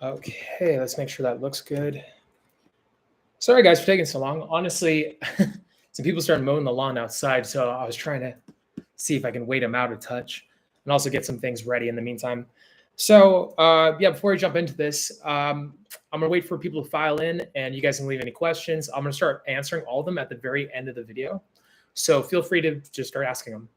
Okay, let's make sure that looks good. Sorry guys for taking so long. Honestly, some people started mowing the lawn outside, so I was trying to see if I can wait them out a touch and also get some things ready in the meantime. So yeah, before we jump into this, I'm gonna wait for people to file in and you guys can leave any questions. I'm gonna start answering all of them at the very end of the video. So feel free to just start asking them.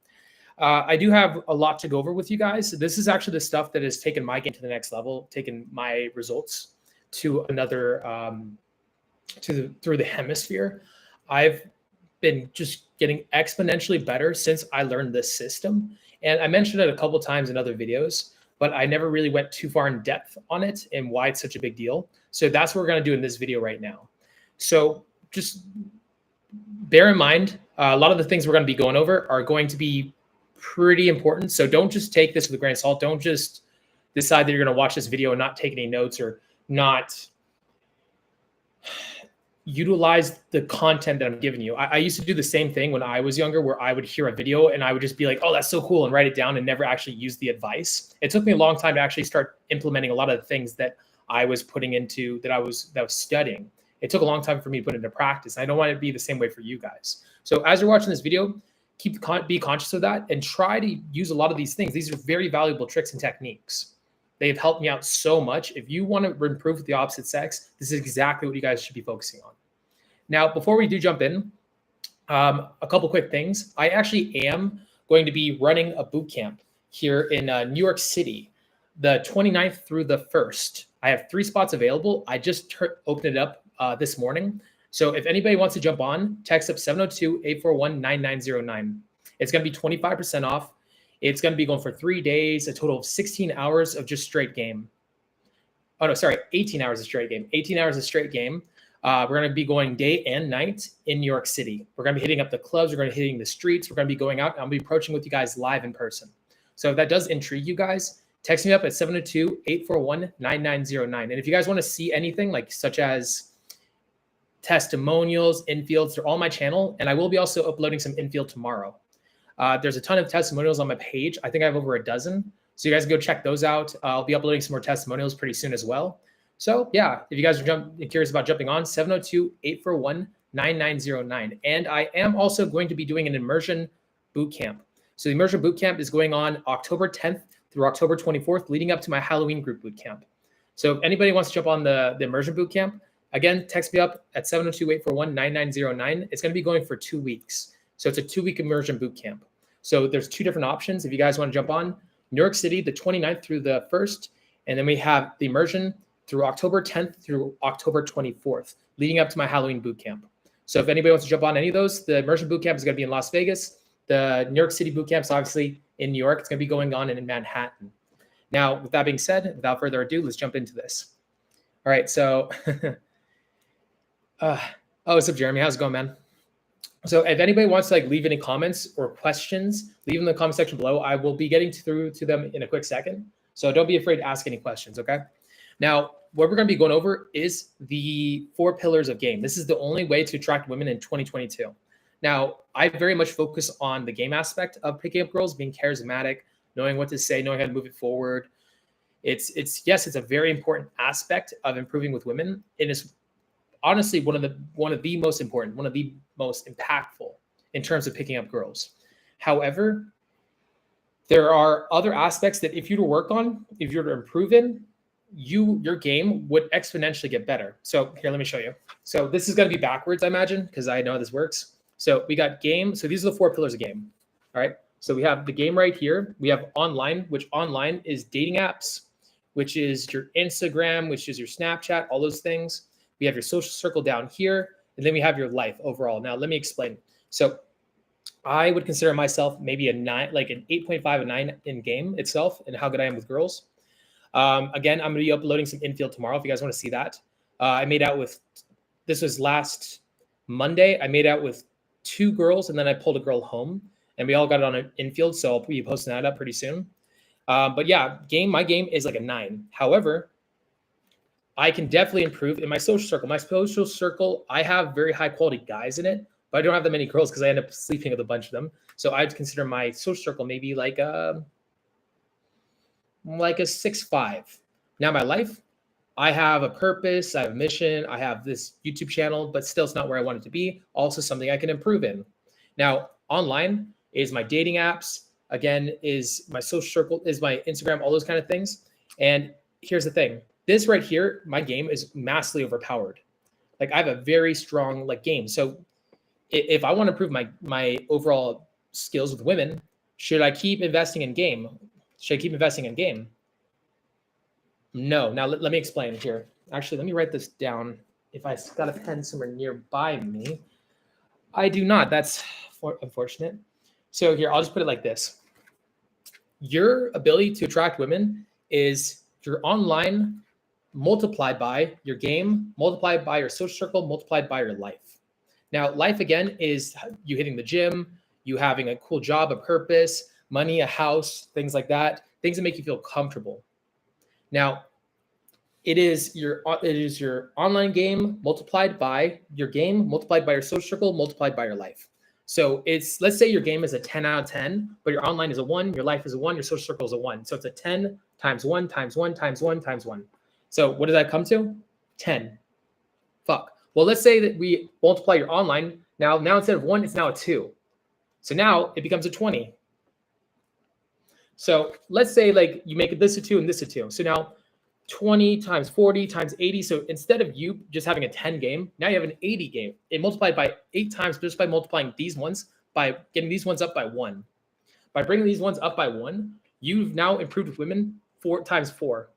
I do have a lot to go over with you guys. This is actually the stuff that has taken my game to the next level, taken my results to another through the hemisphere. I've been just getting exponentially better since I learned this system. And I mentioned it a couple times in other videos, but I never really went too far in depth on it and why it's such a big deal. So that's what we're going to do in this video right now. So just bear in mind, a lot of the things we're going to be going over are going to be pretty important. So don't just take this with a grain of salt. Don't just decide that you're going to watch this video and not take any notes or not utilize the content that I'm giving you. I used to do the same thing when I was younger, where I would hear a video and I would just be like, oh, that's so cool, and write it down and never actually use the advice. It took me a long time to actually start implementing a lot of the things that I was putting into, that I was studying. It took a long time for me to put into practice. I don't want it to be the same way for you guys. So as you're watching this video, be conscious of that and try to use a lot of these things. These are very valuable tricks and techniques. They've helped me out so much. If you want to improve with the opposite sex, this is exactly what you guys should be focusing on. Now, before we do jump in, a couple quick things. I actually am going to be running a boot camp here in New York City, the 29th through the 1st. I have 3 spots available. I just opened it up this morning. So if anybody wants to jump on, text up 702-841-9909. It's going to be 25% off. It's going to be going for 3 days, a total of 16 hours of just straight game. Oh, no, sorry, 18 hours of straight game. 18 hours of straight game. We're going to be going day and night in New York City. We're going to be hitting up the clubs. We're going to be hitting the streets. We're going to be going out. And I'll be approaching with you guys live in person. So if that does intrigue you guys, text me up at 702-841-9909. And if you guys want to see anything like such as testimonials, infields, they're all on my channel. And I will be also uploading some infield tomorrow. There's a ton of testimonials on my page. I think I have over a dozen. So you guys can go check those out. I'll be uploading some more testimonials pretty soon as well. So yeah, if you guys are curious about jumping on, 702-841-9909. And I am also going to be doing an immersion boot camp. So the immersion boot camp is going on October 10th through October 24th, leading up to my Halloween group boot camp. So if anybody wants to jump on the immersion boot camp, again, text me up at 702-841-9909. It's going to be going for 2 weeks. So it's a 2-week immersion boot camp. So there's 2 different options. If you guys want to jump on, New York City, the 29th through the 1st. And then we have the immersion through October 10th through October 24th, leading up to my Halloween boot camp. So if anybody wants to jump on any of those, the immersion boot camp is going to be in Las Vegas. The New York City boot camp is obviously in New York. It's going to be going on in Manhattan. Now, with that being said, without further ado, let's jump into this. All right, so, what's up, Jeremy? How's it going, man? So if anybody wants to leave any comments or questions, leave them in the comment section below. I will be getting through to them in a quick second. So don't be afraid to ask any questions, okay? Now, what we're going to be going over is the 4 pillars of game. This is the only way to attract women in 2022. Now, I very much focus on the game aspect of picking up girls, being charismatic, knowing what to say, knowing how to move it forward. It's a very important aspect of improving with women. It is honestly one of the most important, one of the most impactful in terms of picking up girls. However, there are other aspects that if you were to work on, if you were to improve in, your game would exponentially get better. So here, let me show you. So this is going to be backwards, I imagine, because I know how this works. So we got game. So these are the 4 pillars of game. All right. So we have the game right here. We have online, which online is dating apps, which is your Instagram, which is your Snapchat, all those things. We have your social circle down here, and then we have your life overall. Now, let me explain. So I would consider myself maybe a 9, like an 8.5, a 9 in game itself, and how good I am with girls. Again, I'm going to be uploading some infield tomorrow if you guys want to see that. I made out with, this was last Monday. I made out with 2 girls, and then I pulled a girl home, and we all got it on an infield. So I'll be posting that up pretty soon. But yeah, my game is like a 9. However, I can definitely improve in my social circle. My social circle, I have very high quality guys in it, but I don't have that many girls because I end up sleeping with a bunch of them. So I'd consider my social circle maybe like a 6'5". Now my life, I have a purpose, I have a mission, I have this YouTube channel, but still it's not where I want it to be. Also something I can improve in. Now, online is my dating apps, again, is my social circle, is my Instagram, all those kind of things. And here's the thing. This right here, my game is massively overpowered. Like I have a very strong like game. So if I want to improve my overall skills with women, should I keep investing in game? Should I keep investing in game? No. Now let me explain here. Actually, let me write this down. If I got a pen somewhere nearby me, I do not. That's unfortunate. So here, I'll just put it like this. Your ability to attract women is your online multiplied by your game, multiplied by your social circle, multiplied by your life. Now, life again is you hitting the gym, you having a cool job, a purpose, money, a house, things like that, things that make you feel comfortable. Now, it is your online game multiplied by your game, multiplied by your social circle, multiplied by your life. So it's, let's say your game is a 10 out of 10, but your online is a 1, your life is a 1, your social circle is a 1. So it's a 10 times 1 times 1 times 1 times 1. So what does that come to? 10. Fuck. Well, let's say that we multiply your online. Now instead of 1, it's now a 2. So now it becomes a 20. So let's say like you make this a 2 and this a 2. So now 20 times 40 times 80. So instead of you just having a 10 game, now you have an 80 game. It multiplied by 8 times just by multiplying these ones, by getting these ones up by 1. By bringing these ones up by 1, you've now improved with women 4 times 4.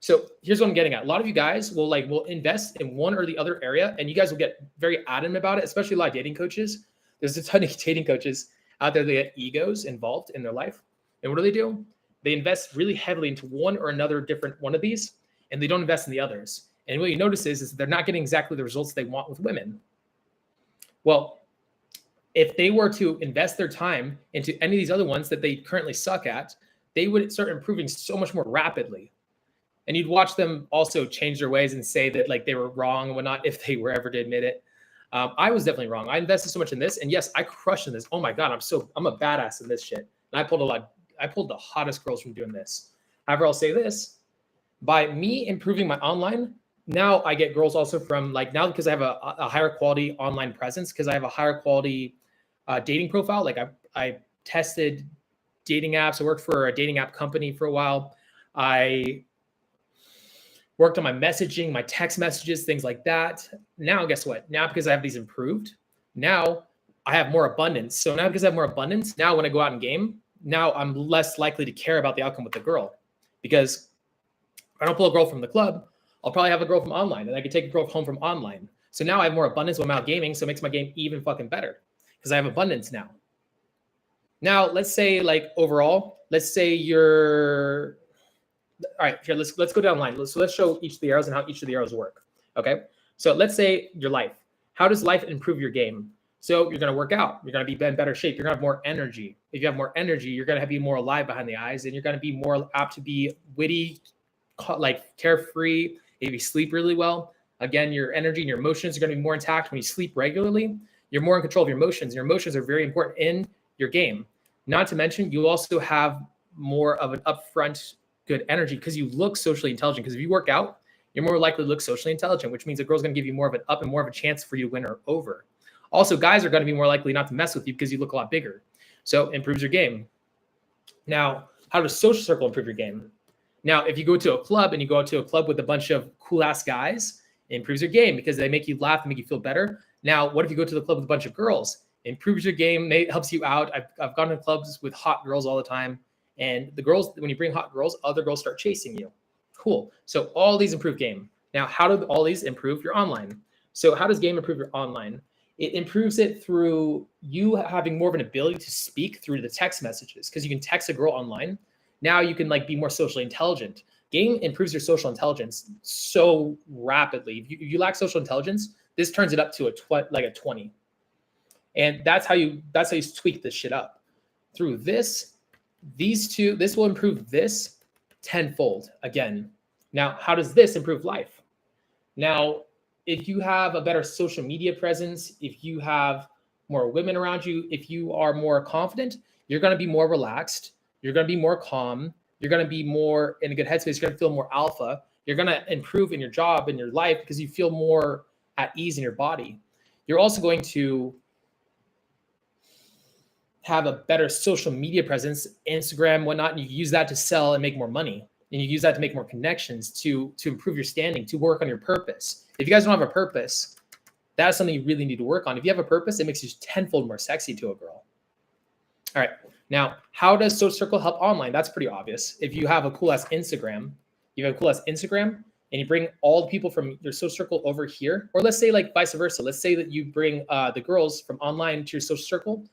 So here's what I'm getting at. A lot of you guys will invest in one or the other area, and you guys will get very adamant about it, especially a lot of dating coaches. There's a ton of dating coaches out there that get egos involved in their life. And what do? They invest really heavily into one or another different one of these, and they don't invest in the others. And what you notice is they're not getting exactly the results they want with women. Well, if they were to invest their time into any of these other ones that they currently suck at, they would start improving so much more rapidly. And you'd watch them also change their ways and say that like they were wrong and whatnot if they were ever to admit it. I was definitely wrong. I invested so much in this, and yes, I crushed in this. Oh my God, I'm a badass in this shit. And I pulled the hottest girls from doing this. However, I'll say this, by me improving my online, now I get girls also from like now because I have a higher quality online presence, because I have a higher quality dating profile. Like I tested dating apps. I worked for a dating app company for a while. I worked on my messaging, my text messages, things like that. Now, guess what? Now, because I have these improved, now I have more abundance. So now because I have more abundance, now when I go out in game, now I'm less likely to care about the outcome with the girl. Because if I don't pull a girl from the club, I'll probably have a girl from online, and I can take a girl home from online. So now I have more abundance when I'm out gaming, so it makes my game even fucking better because I have abundance now. Now, let's say like overall, let's say you're, all right, here, let's go down the line. Let's show each of the arrows and how each of the arrows work. Okay. So let's say your life. How does life improve your game? So you're going to work out. You're going to be in better shape. You're going to have more energy. If you have more energy, you're going to be more alive behind the eyes, and you're going to be more apt to be witty, like carefree. If you sleep really well, again, your energy and your emotions are going to be more intact. When you sleep regularly, you're more in control of your emotions. Your emotions are very important in your game. Not to mention, you also have more of an upfront good energy because you look socially intelligent. Because if you work out, you're more likely to look socially intelligent, which means a girl's going to give you more of an up and more of a chance for you to win her over. Also, guys are going to be more likely not to mess with you because you look a lot bigger. So improves your game. Now, how does social circle improve your game? Now, if you go to a club and you go to a club with a bunch of cool ass guys, it improves your game because they make you laugh and make you feel better. Now, what if you go to the club with a bunch of girls? It improves your game, helps you out. I've gone to clubs with hot girls all the time. And the girls, when you bring hot girls, other girls start chasing you. Cool. So all these improve game. Now, how do all these improve your online? So how does game improve your online? It improves it through you having more of an ability to speak through the text messages, because you can text a girl online. Now you can like be more socially intelligent. Game improves your social intelligence so rapidly. If you lack social intelligence, this turns it up to a 20. And that's how you tweak this shit up. Through these two, this will improve this tenfold again. Now, how does this improve life? Now, if you have a better social media presence, if you have more women around you, if you are more confident, you're going to be more relaxed. You're going to be more calm. You're going to be more in a good headspace. You're going to feel more alpha. You're going to improve in your job, in your life, because you feel more at ease in your body. You're also going to have a better social media presence, Instagram, whatnot, and you use that to sell and make more money. And you use that to make more connections, to improve your standing, to work on your purpose. If you guys don't have a purpose, that's something you really need to work on. If you have a purpose, it makes you tenfold more sexy to a girl. All right. Now, how does Social Circle help online? That's pretty obvious. If you have a cool ass Instagram, and you bring all the people from your social circle over here, or let's say like vice versa. Let's say that you bring the girls from online to your social circle.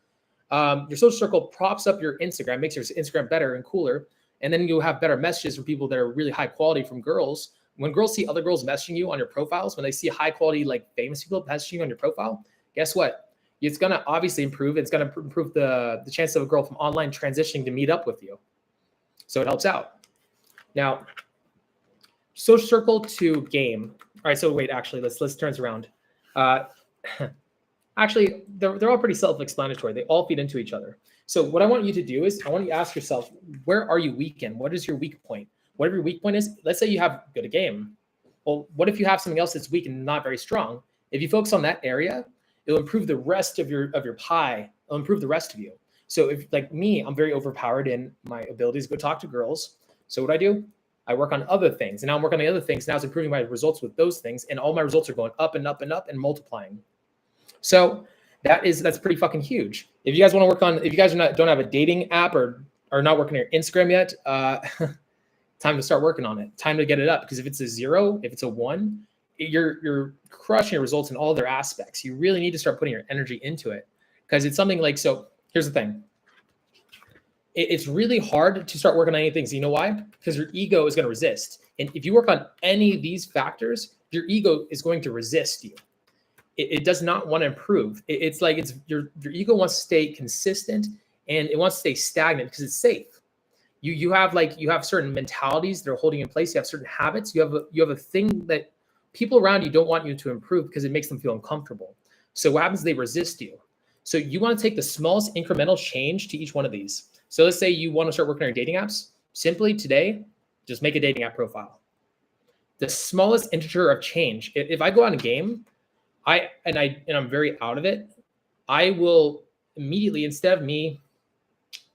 Your social circle props up your Instagram, makes your Instagram better and cooler. And then you'll have better messages from people that are really high quality from girls. When girls see other girls messaging you on your profiles, when they see high quality, like famous people messaging you on your profile, guess what? It's going to obviously improve. It's going to improve the chance of a girl from online transitioning to meet up with you. So it helps out. Now, social circle to game. All right. So wait, actually, let's turn this around. Actually, they're all pretty self-explanatory. They all feed into each other. So what I want you to do is I want you to ask yourself, where are you weak in? What is your weak point? Whatever your weak point is, let's say you have good at game. Well, what if you have something else that's weak and not very strong? If you focus on that area, it'll improve the rest of your pie. It'll improve the rest of you. So if like me, I'm very overpowered in my abilities to go talk to girls. So what I do, I work on other things. And now I'm working on the other things. Now it's improving my results with those things. And all my results are going up and up and up and multiplying. So that's pretty fucking huge. If you guys want to work on, if you guys don't have a dating app or are not working on your Instagram yet, time to start working on it. Time to get it up, because if it's a 0, if it's a 1, you're crushing your results in all their aspects. You really need to start putting your energy into it, because it's something like, so here's the thing. It's really hard to start working on anything. So you know why? Because your ego is going to resist. And if you work on any of these factors, your ego is going to resist you. It does not want to improve. It's like your ego wants to stay consistent, and it wants to stay stagnant because it's safe. You have certain mentalities that are holding in place. You have certain habits. You have a thing that people around you don't want you to improve because it makes them feel uncomfortable. So what happens? They resist you. So you want to take the smallest incremental change to each one of these. So let's say you want to start working on your dating apps. Simply today, just make a dating app profile. The smallest integer of change. If I go on a game, I'm very out of it, I will immediately, instead of me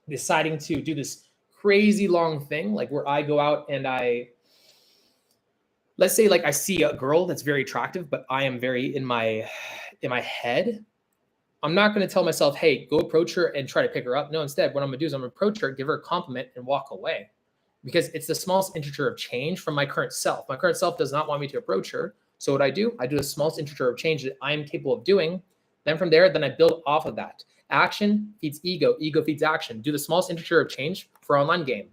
deciding to do this crazy long thing, like where I go out and let's say like I see a girl that's very attractive, but I am very in my head, I'm not going to tell myself, hey, go approach her and try to pick her up. No, instead, what I'm going to do is I'm going to approach her, give her a compliment, and walk away, because it's the smallest integer of change from my current self. My current self does not want me to approach her. So what I do the smallest integer of change that I am capable of doing. Then from there, I build off of that. Action feeds ego. Ego feeds action. Do the smallest integer of change for online game.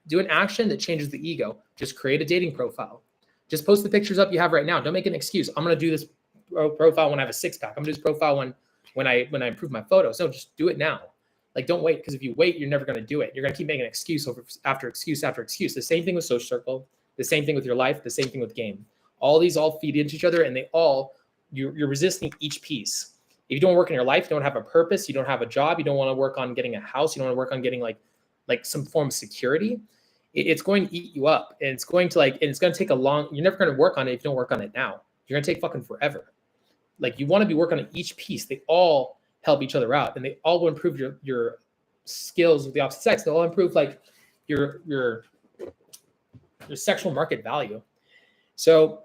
Do an action that changes the ego. Just create a dating profile. Just post the pictures up you have right now. Don't make an excuse. I'm going to do this profile when I have a 6-pack. I'm going to do this profile when I improve my photos. No, just do it now. Like, don't wait, because if you wait, you're never going to do it. You're going to keep making excuse after excuse after excuse. The same thing with social circle. The same thing with your life. The same thing with game. All these all feed into each other, and you're resisting each piece. If you don't work in your life, you don't have a purpose, you don't have a job, you don't want to work on getting a house, you don't want to work on getting like some form of security, it's going to eat you up. And it's going to take you're never going to work on it if you don't work on it now. You're going to take fucking forever. Like, you want to be working on each piece. They all help each other out, and they all will improve your skills with the opposite sex. They all improve like your sexual market value. So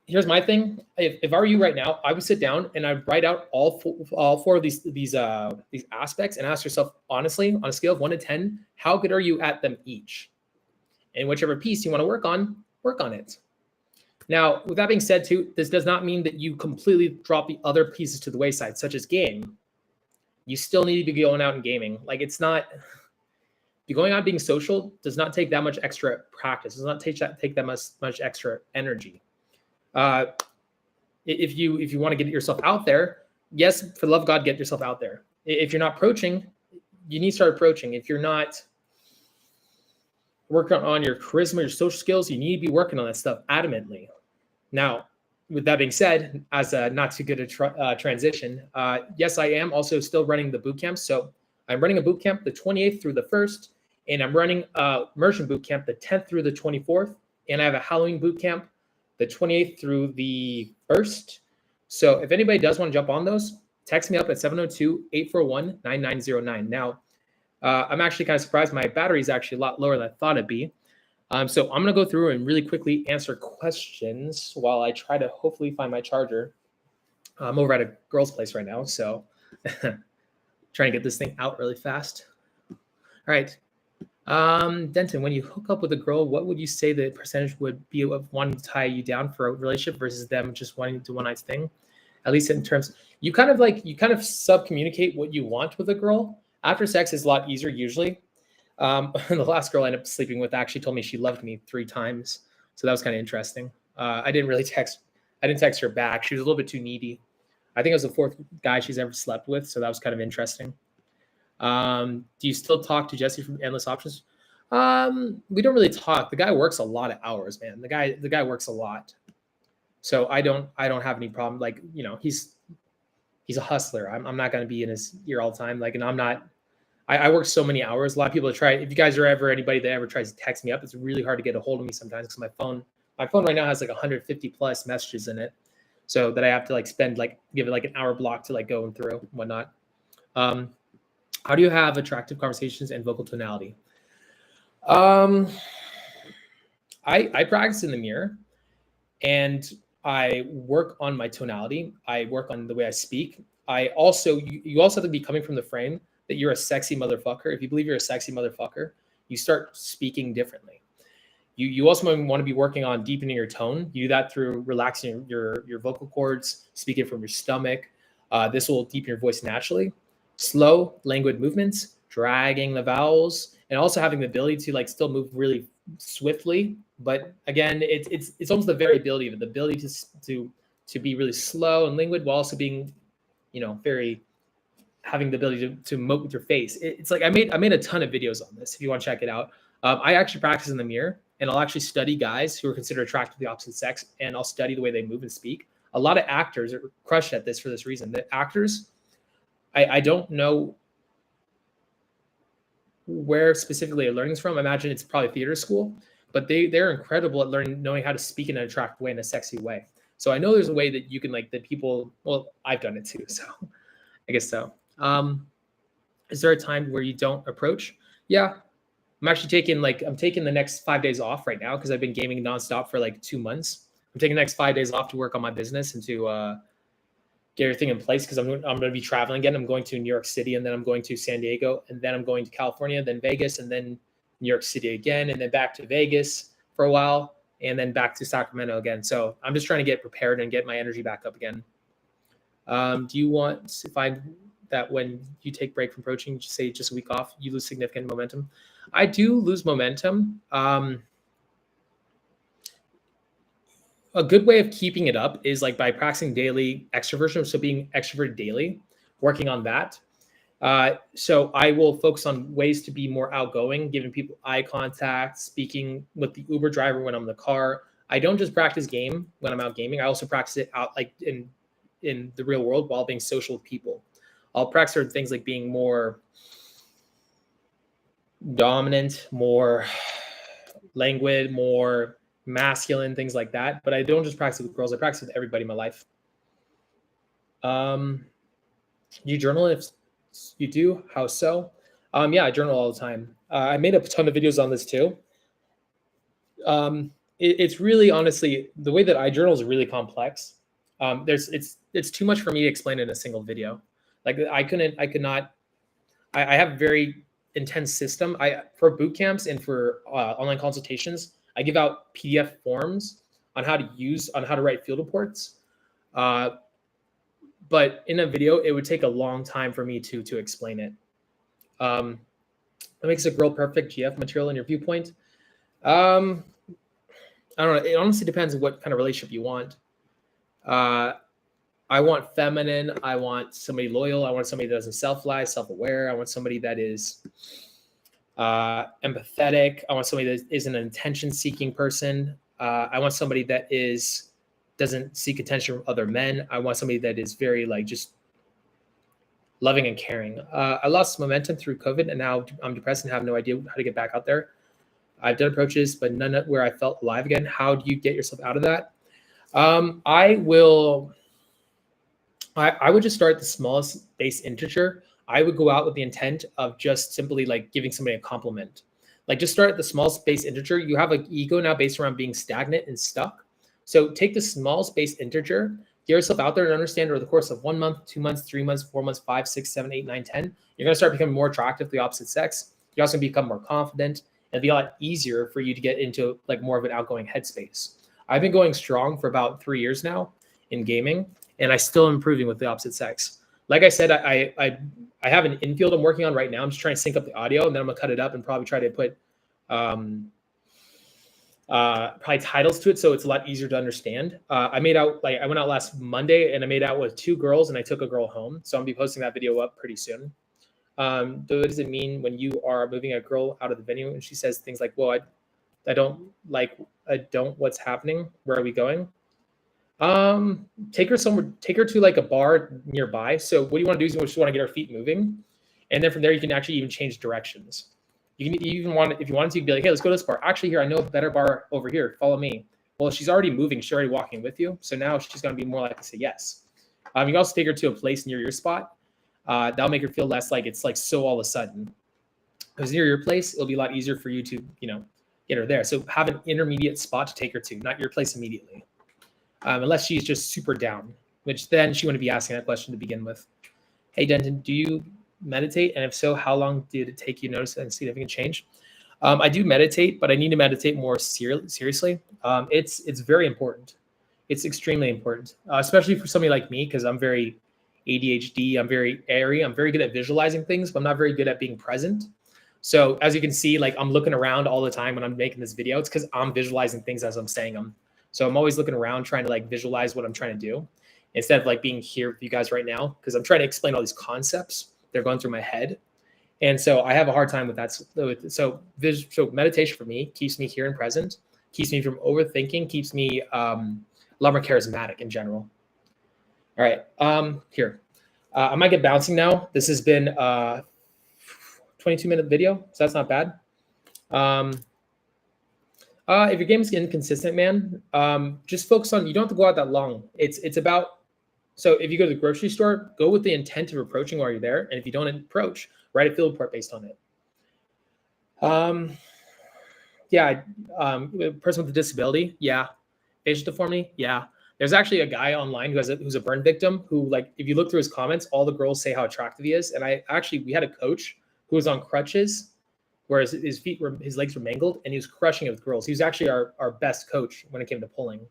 here's my thing. If I were you right now, I would sit down and I'd write out all four of these aspects and ask yourself honestly, on a scale of 1 to 10, how good are you at them each? And whichever piece you want to work on it. Now, with that being said too, this does not mean that you completely drop the other pieces to the wayside, such as game. You still need to be going out and gaming. Like, it's not, going out being social does not take that much extra practice. It does not take that much extra energy. If you want to get yourself out there, yes, for the love of God, get yourself out there. If you're not approaching, you need to start approaching. If you're not working on your charisma, your social skills, you need to be working on that stuff adamantly. Now, with that being said, as a not too good a transition, yes, I am also still running the bootcamp. So I'm running a bootcamp the 28th through the 1st, and I'm running a immersion bootcamp the 10th through the 24th. and I have a Halloween boot camp the 28th through the 1st. So if anybody does want to jump on those, text me up at 702-841-9909. Now, I'm actually kind of surprised. My battery is actually a lot lower than I thought it'd be. So I'm going to go through and really quickly answer questions while I try to hopefully find my charger. I'm over at a girl's place right now, so trying to get this thing out really fast. All right. Denton, when you hook up with a girl, what would you say the percentage would be of wanting to tie you down for a relationship versus them just wanting to do one night thing? At least in terms, you kind of sub-communicate what you want with a girl. After sex is a lot easier usually. The last girl I ended up sleeping with actually told me she loved me 3 times. So that was kind of interesting. I didn't text her back. She was a little bit too needy. I think it was the 4th guy she's ever slept with. So that was kind of interesting. Do you still talk to Jesse from Endless Options? We don't really talk. The guy works a lot of hours, man. The guy works a lot. So I don't have any problem. Like, you know, he's a hustler. I'm not going to be in his ear all the time. Like, and I'm not, I work so many hours. A lot of people try, if you guys are ever anybody that ever tries to text me up, it's really hard to get a hold of me sometimes because my phone right now has like 150 plus messages in it. So that I have to like give it like an hour block to like going through and whatnot. How do you have attractive conversations and vocal tonality? I practice in the mirror and I work on my tonality. I work on the way I speak. You also have to be coming from the frame that you're a sexy motherfucker. If you believe you're a sexy motherfucker, you start speaking differently. You also want to be working on deepening your tone. You do that through relaxing your vocal cords, speaking from your stomach. This will deepen your voice naturally. Slow, languid movements, dragging the vowels, and also having the ability to like still move really swiftly. But again, it's almost the variability of it, the ability to be really slow and languid while also being, you know, having the ability to moat with your face. It's like I made a ton of videos on this. If you want to check it out, I actually practice in the mirror, and I'll actually study guys who are considered attracted to the opposite sex, and I'll study the way they move and speak. A lot of actors are crushed at this for this reason. The actors, I don't know where specifically they're learning this from. I imagine it's probably theater school, but they're incredible at knowing how to speak in an attractive way, in a sexy way. So I know there's a way that you can like that people. Well, I've done it too, so I guess so. Is there a time where you don't approach? Yeah, I'm taking the next 5 days off right now because I've been gaming nonstop for like 2 months. I'm taking the next 5 days off to work on my business and to get everything in place because I'm going to be traveling again. I'm going to New York City, and then I'm going to San Diego, and then I'm going to California, then Vegas, and then New York City again, and then back to Vegas for a while, and then back to Sacramento again. So I'm just trying to get prepared and get my energy back up again. Do you want to find that when you take break from approaching, say just a week off, you lose significant momentum? I do lose momentum. A good way of keeping it up is like by practicing daily extroversion. So being extroverted daily, working on that. So I will focus on ways to be more outgoing, giving people eye contact, speaking with the Uber driver when I'm in the car. I don't just practice game when I'm out gaming. I also practice it out like in the real world while being social with people. I'll practice certain things like being more dominant, more languid, more masculine, things like that. But I don't just practice with girls. I practice with everybody in my life. You journal? If you do, how so? Yeah, I journal all the time. I made a ton of videos on this too. It's really, honestly, the way that I journal is really complex. It's too much for me to explain in a single video. Like I have a very intense system. For boot camps and for online consultations, I give out PDF forms on how to write field reports. But in a video, it would take a long time for me to explain it. What makes a girl perfect GF material in your viewpoint? I don't know. It honestly depends on what kind of relationship you want. I want feminine. I want somebody loyal. I want somebody that doesn't self-lie, self-aware. I want somebody that is empathetic. I want somebody that isn't an attention-seeking person. I want somebody that doesn't seek attention from other men. I want somebody that is very like just loving and caring. I lost momentum through COVID, and now I'm depressed and have no idea how to get back out there. I've done approaches, but none where I felt alive again. How do you get yourself out of that? I would just start the smallest base integer. I would go out with the intent of just simply like giving somebody a compliment. Like just start at the smallest base integer. You have an ego now based around being stagnant and stuck. So take the smallest base integer, get yourself out there and understand over the course of 1 month, 2 months, 3 months, 4 months, 5, 6, 7, 8, 9, 10, you're going to start becoming more attractive to the opposite sex. You're also going to become more confident. It'll be a lot easier for you to get into like more of an outgoing headspace. I've been going strong for about 3 years now in gaming, and I still am improving with the opposite sex. Like I said, I have an infield I'm working on right now. I'm just trying to sync up the audio, and then I'm gonna cut it up and probably try to put probably titles to it so it's a lot easier to understand. I went out last Monday and I made out with 2 girls and I took a girl home. So I'm gonna be posting that video up pretty soon. What does it mean when you are moving a girl out of the venue and she says things like, well, I don't, what's happening? Where are we going? Take her to like a bar nearby. So what you want to do is you just want to get her feet moving. And then from there, you can actually even change directions. You can even if you wanted to, be like, hey, let's go to this bar. Actually, here, I know a better bar over here. Follow me. Well, she's already moving. She's already walking with you. So now she's going to be more likely to say yes. You can also take her to a place near your spot. That'll make her feel less like it's like so all of a sudden. Because near your place, it'll be a lot easier for you to, get her there. So have an intermediate spot to take her to, not your place immediately. Unless she's just super down, which then she wouldn't be asking that question to begin with. Hey, Denton, do you meditate? And if so, how long did it take you to notice a significant change? I do meditate, but I need to meditate more seriously. It's very important. It's extremely important, especially for somebody like me, because I'm very ADHD. I'm very airy. I'm very good at visualizing things, but I'm not very good at being present. So as you can see, like I'm looking around all the time when I'm making this video. It's because I'm visualizing things as I'm saying them. So I'm always looking around trying to like visualize what I'm trying to do instead of like being here with you guys right now, because I'm trying to explain all these concepts. They're going through my head. And so I have a hard time with that. So meditation for me keeps me here and present, keeps me from overthinking, keeps me a lot more charismatic in general. All right, here. I might get bouncing now. This has been a 22-minute video, so that's not bad. If your game is inconsistent, man, just focus on, you don't have to go out that long. It's about, so if you go to the grocery store, go with the intent of approaching while you're there. And if you don't approach, write a field report based on it. Person with a disability, yeah. Facial deformity, yeah. There's actually a guy online who's a burn victim who, like, if you look through his comments, all the girls say how attractive he is. And we had a coach who was on crutches, whereas his legs were mangled, and he was crushing it with girls. He was actually our best coach when it came to pulling. Do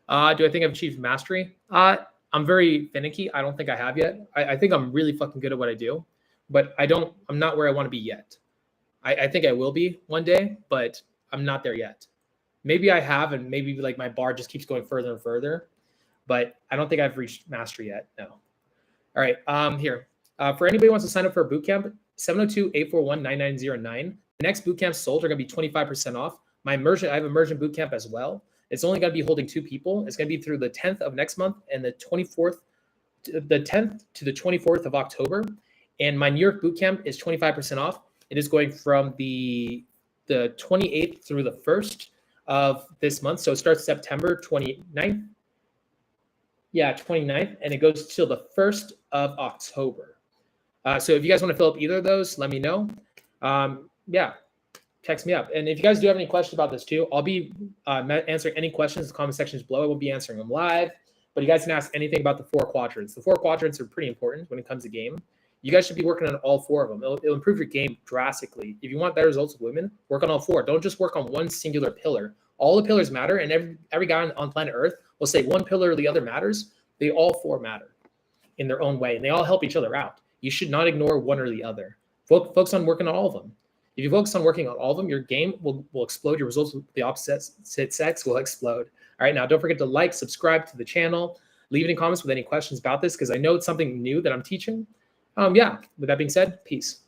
I think I've achieved mastery? I'm very finicky. I don't think I have yet. I think I'm really fucking good at what I do, but I'm not where I want to be yet. I think I will be one day, but I'm not there yet. Maybe I have, and maybe like my bar just keeps going further and further, but I don't think I've reached mastery yet. No. All right. Here. For anybody who wants to sign up for a bootcamp, 702-841-9909. The next bootcamp sold are going to be 25% off. I have immersion bootcamp as well. It's only going to be holding 2 people. It's going to be through the 10th of next month and the 10th to the 24th of October. And my New York bootcamp is 25% off. It is going from the 28th through the 1st of this month. So it starts September 29th. Yeah, 29th, and it goes till the 1st of October. So if you guys want to fill up either of those, let me know. Text me up. And if you guys do have any questions about this too, I'll be answering any questions in the comment sections below. I will be answering them live, but you guys can ask anything about the 4 quadrants. The 4 quadrants are pretty important when it comes to game. You guys should be working on all 4 of them. It'll improve your game drastically. If you want better results with women, work on all 4. Don't just work on one singular pillar. All the pillars matter, and every guy on planet Earth will say one pillar or the other matters. They all 4 matter in their own way, and they all help each other out. You should not ignore one or the other. Focus on working on all of them. If you focus on working on all of them, your game will explode. Your results with the opposite sex will explode. All right, now don't forget to like, subscribe to the channel, leave any comments with any questions about this, because I know it's something new that I'm teaching. With that being said, peace.